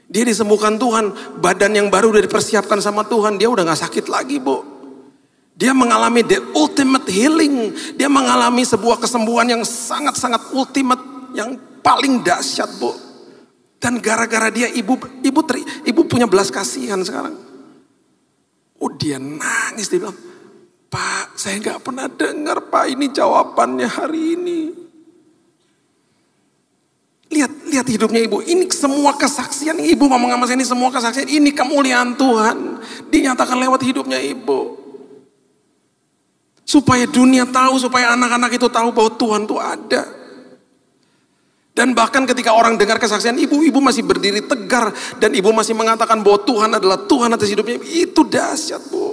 Dia disembuhkan Tuhan, badan yang baru udah dipersiapkan sama Tuhan. Dia udah gak sakit lagi Bu. Dia mengalami the ultimate healing. Dia mengalami sebuah kesembuhan yang sangat-sangat ultimate. Yang paling dahsyat Bu. Dan gara-gara dia ibu punya belas kasihan sekarang. Oh dia nangis, dia bilang, Pak saya gak pernah dengar Pak ini jawabannya hari ini. Lihat hidupnya Ibu. Ini semua kesaksian Ibu ngomong sama saya ini semua kesaksian. Ini kemuliaan Tuhan. Dinyatakan lewat hidupnya Ibu. Supaya dunia tahu, supaya anak-anak itu tahu bahwa Tuhan itu ada. Dan bahkan ketika orang dengar kesaksian Ibu masih berdiri tegar. Dan Ibu masih mengatakan bahwa Tuhan adalah Tuhan atas hidupnya. Itu dahsyat Bu.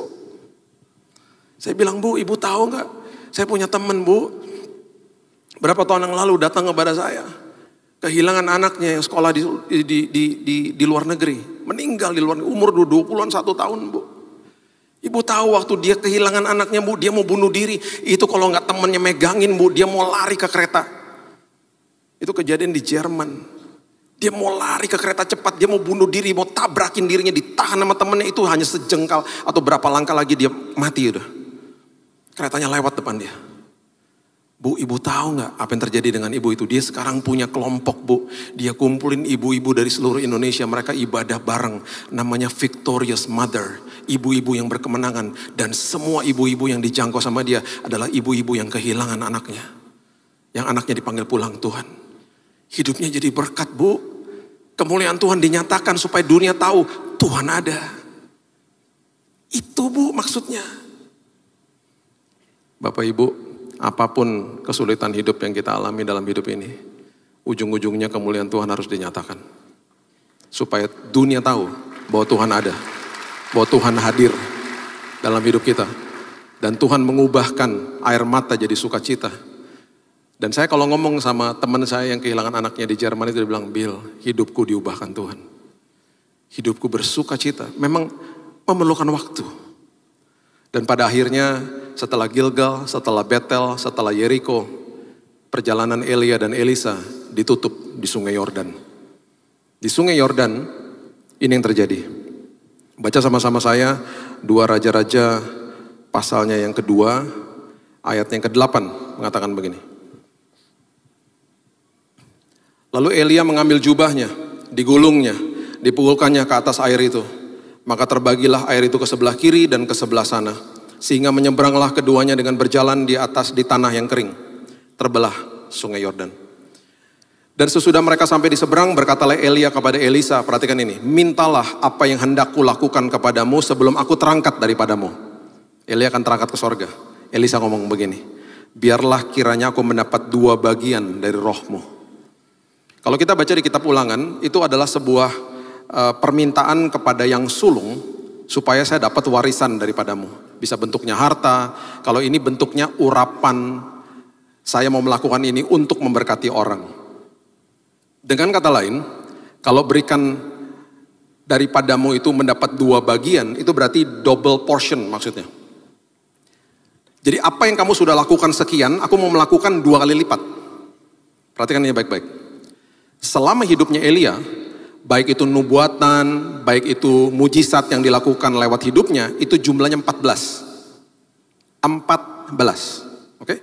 Saya bilang Bu, Ibu tahu gak? Saya punya teman Bu. Berapa tahun yang lalu datang kepada saya. Kehilangan anaknya yang sekolah di luar negeri. Meninggal di luar negeri, umur 20-an 1 tahun Bu. Ibu tahu waktu dia kehilangan anaknya Bu, dia mau bunuh diri. Itu kalau nggak temennya megangin Bu, dia mau lari ke kereta. Itu kejadian di Jerman. Dia mau lari ke kereta cepat, dia mau bunuh diri, mau tabrakin dirinya, ditahan sama temennya. Itu hanya sejengkal atau berapa langkah lagi dia mati udah. Keretanya lewat depan dia. Bu, Ibu tahu nggak apa yang terjadi dengan Ibu itu? Dia sekarang punya kelompok Bu. Dia kumpulin ibu-ibu dari seluruh Indonesia. Mereka ibadah bareng. Namanya Victorious Mother. Ibu-ibu yang berkemenangan. Dan semua ibu-ibu yang dijangkau sama dia adalah ibu-ibu yang kehilangan anaknya. Yang anaknya dipanggil pulang Tuhan. Hidupnya jadi berkat Bu. Kemuliaan Tuhan dinyatakan supaya dunia tahu Tuhan ada. Itu Bu maksudnya. Bapak Ibu, apapun kesulitan hidup yang kita alami dalam hidup ini, ujung-ujungnya kemuliaan Tuhan harus dinyatakan. Supaya dunia tahu bahwa Tuhan ada, bahwa Tuhan hadir dalam hidup kita. Dan Tuhan mengubahkan air mata jadi sukacita. Dan saya kalau ngomong sama teman saya yang kehilangan anaknya di Jerman itu, dia bilang, Bill, hidupku diubahkan Tuhan. Hidupku bersukacita, memang memerlukan waktu. Dan pada akhirnya setelah Gilgal, setelah Betel, setelah Yeriko, perjalanan Elia dan Elisa ditutup di Sungai Yordan. Di Sungai Yordan ini yang terjadi. Baca sama-sama saya 2 Raja-Raja pasalnya yang kedua, ayat yang ke-8 mengatakan begini. Lalu Elia mengambil jubahnya, digulungnya, dipukulkannya ke atas air itu. Maka terbagilah air itu ke sebelah kiri dan ke sebelah sana. Sehingga menyeberanglah keduanya dengan berjalan di tanah yang kering. Terbelah Sungai Yordan. Dan sesudah mereka sampai di seberang, berkatalah Elia kepada Elisa, perhatikan ini, mintalah apa yang hendak kulakukan kepadamu sebelum aku terangkat daripadamu. Elia akan terangkat ke sorga. Elisa ngomong begini, biarlah kiranya aku mendapat 2 bagian dari rohmu. Kalau kita baca di kitab Ulangan, itu adalah sebuah permintaan kepada yang sulung, supaya saya dapat warisan daripadamu. Bisa bentuknya harta, kalau ini bentuknya urapan, saya mau melakukan ini untuk memberkati orang. Dengan kata lain, kalau berikan daripadamu itu mendapat 2 bagian, itu berarti double portion maksudnya. Jadi apa yang kamu sudah lakukan sekian, aku mau melakukan 2 kali lipat. Perhatikan ini baik-baik. Selama hidupnya Elia, baik itu nubuatan, baik itu mujizat yang dilakukan lewat hidupnya, itu jumlahnya 14. 14, oke?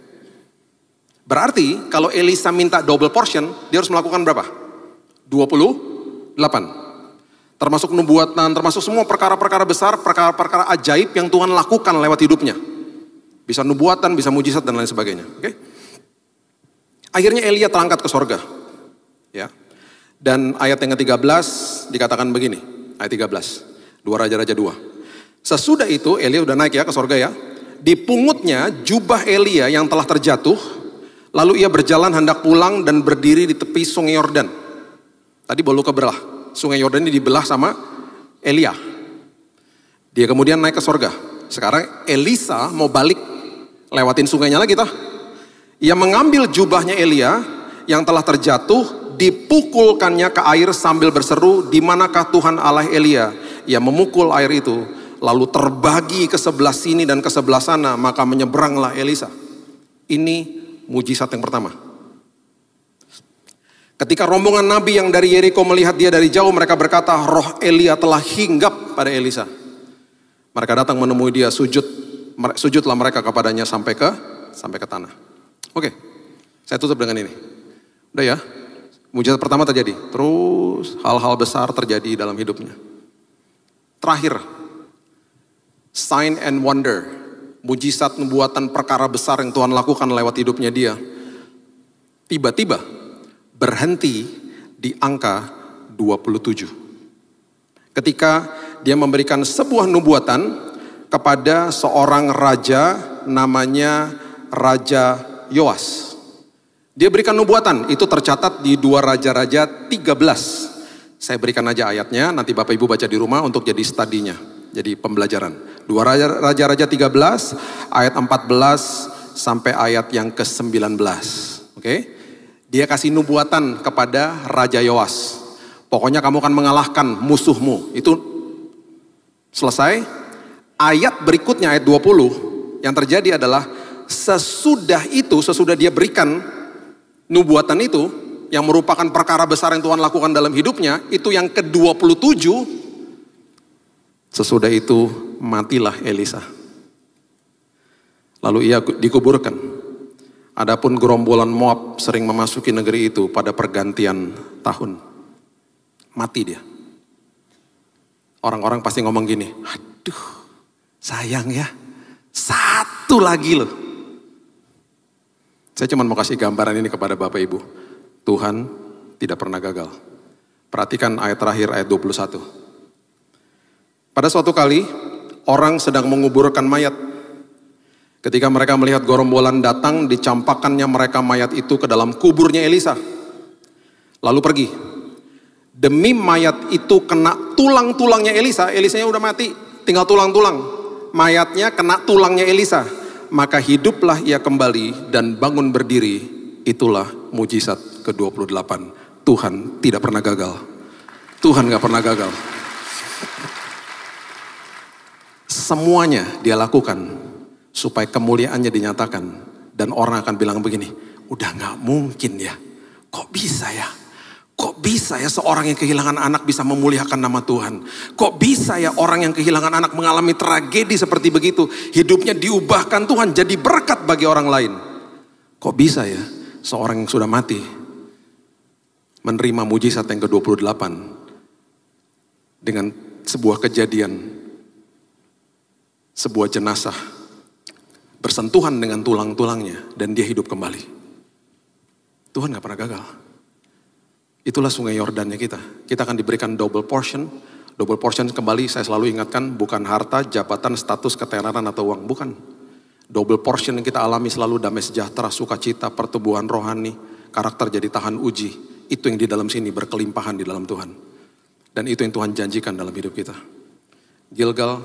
Berarti kalau Elisa minta double portion, dia harus melakukan berapa? 28. Termasuk nubuatan, termasuk semua perkara-perkara besar, perkara-perkara ajaib yang Tuhan lakukan lewat hidupnya. Bisa nubuatan, bisa mujizat dan lain sebagainya, oke? Akhirnya Elia terangkat ke sorga. Ya. Dan ayat yang ke-13 dikatakan begini, ayat 13, 2 Raja-Raja 2. Sesudah itu Elia udah naik ya ke sorga ya. Dipungutnya jubah Elia yang telah terjatuh, lalu ia berjalan hendak pulang dan berdiri di tepi Sungai Yordan. Tadi baru kebelah, Sungai Yordan ini dibelah sama Elia. Dia kemudian naik ke sorga. Sekarang Elisa mau balik lewatin sungainya lagi toh. Ia mengambil jubahnya Elia yang telah terjatuh, dipukulkannya ke air sambil berseru, di manakah Tuhan Allah Elia? Ia memukul air itu, lalu terbagi ke sebelah sini dan ke sebelah sana, maka menyeberanglah Elisa. Ini mujizat yang pertama. Ketika rombongan nabi yang dari Yeriko melihat dia dari jauh, mereka berkata, roh Elia telah hinggap pada Elisa. Mereka datang menemui dia, sujudlah mereka kepadanya sampai ke tanah. Oke, saya tutup dengan ini. Udah ya. Mujizat pertama terjadi, terus hal-hal besar terjadi dalam hidupnya. Terakhir, sign and wonder, mujizat nubuatan perkara besar yang Tuhan lakukan lewat hidupnya dia. Tiba-tiba berhenti di angka 27. Ketika dia memberikan sebuah nubuatan kepada seorang raja namanya Raja Yoas. Dia berikan nubuatan, itu tercatat di 2 Raja-Raja 13. Saya berikan aja ayatnya, nanti Bapak Ibu baca di rumah untuk jadi studinya, jadi pembelajaran. 2 Raja-Raja 13, ayat 14 sampai ayat yang ke-19. Oke? Dia kasih nubuatan kepada Raja Yoas. Pokoknya kamu akan mengalahkan musuhmu. Itu selesai. Ayat berikutnya, ayat 20, yang terjadi adalah sesudah dia berikan nubuatan itu, yang merupakan perkara besar yang Tuhan lakukan dalam hidupnya, itu yang ke-27, sesudah itu matilah Elisa. Lalu ia dikuburkan. Adapun gerombolan Moab sering memasuki negeri itu pada pergantian tahun. Mati dia. Orang-orang pasti ngomong gini, aduh sayang ya, satu lagi loh. Saya cuma mau kasih gambaran ini kepada Bapak Ibu. Tuhan tidak pernah gagal. Perhatikan ayat terakhir, ayat 21. Pada suatu kali, orang sedang menguburkan mayat. Ketika mereka melihat gerombolan datang, dicampakkannya mereka mayat itu ke dalam kuburnya Elisa. Lalu pergi. Demi mayat itu kena tulang-tulangnya Elisa. Elisanya udah mati, tinggal tulang-tulang. Mayatnya kena tulangnya Elisa. Maka hiduplah ia kembali dan bangun berdiri. Itulah mujizat ke-28. Tuhan tidak pernah gagal. Tuhan gak pernah gagal. Semuanya dia lakukan supaya kemuliaannya dinyatakan. Dan orang akan bilang begini, udah gak mungkin ya. Kok bisa ya? Kok bisa ya seorang yang kehilangan anak bisa memuliakan nama Tuhan? Kok bisa ya orang yang kehilangan anak mengalami tragedi seperti begitu? Hidupnya diubahkan Tuhan jadi berkat bagi orang lain. Kok bisa ya seorang yang sudah mati menerima mujizat yang ke-28 dengan sebuah kejadian, sebuah jenazah bersentuhan dengan tulang-tulangnya dan dia hidup kembali. Tuhan gak pernah gagal. Itulah sungai Yordannya kita. Kita akan diberikan double portion. Double portion kembali saya selalu ingatkan bukan harta, jabatan, status, ketenaran atau uang. Bukan. Double portion yang kita alami selalu damai sejahtera, sukacita, pertumbuhan rohani, karakter jadi tahan uji. Itu yang di dalam sini berkelimpahan di dalam Tuhan. Dan itu yang Tuhan janjikan dalam hidup kita. Gilgal,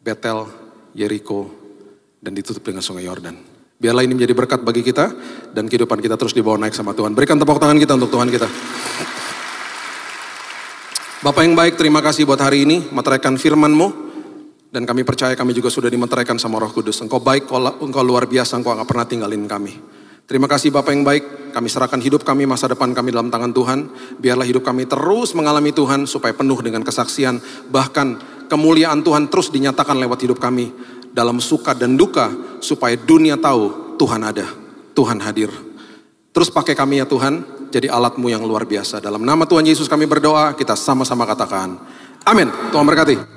Betel, Yeriko, dan ditutup dengan sungai Yordan. Biarlah ini menjadi berkat bagi kita dan kehidupan kita terus dibawa naik sama Tuhan. Berikan tepuk tangan kita untuk Tuhan kita. Bapak yang baik, terima kasih buat hari ini meteraikan firman-Mu. Dan kami percaya kami juga sudah dimeteraikan sama Roh Kudus. Engkau baik, Engkau luar biasa, Engkau gak pernah tinggalin kami. Terima kasih Bapak yang baik, kami serahkan hidup kami, masa depan kami dalam tangan Tuhan. Biarlah hidup kami terus mengalami Tuhan supaya penuh dengan kesaksian. Bahkan kemuliaan Tuhan terus dinyatakan lewat hidup kami. Dalam suka dan duka supaya dunia tahu Tuhan ada, Tuhan hadir. Terus pakai kami ya Tuhan, jadi alat-Mu yang luar biasa. Dalam nama Tuhan Yesus kami berdoa, kita sama-sama katakan amin. Tuhan berkati.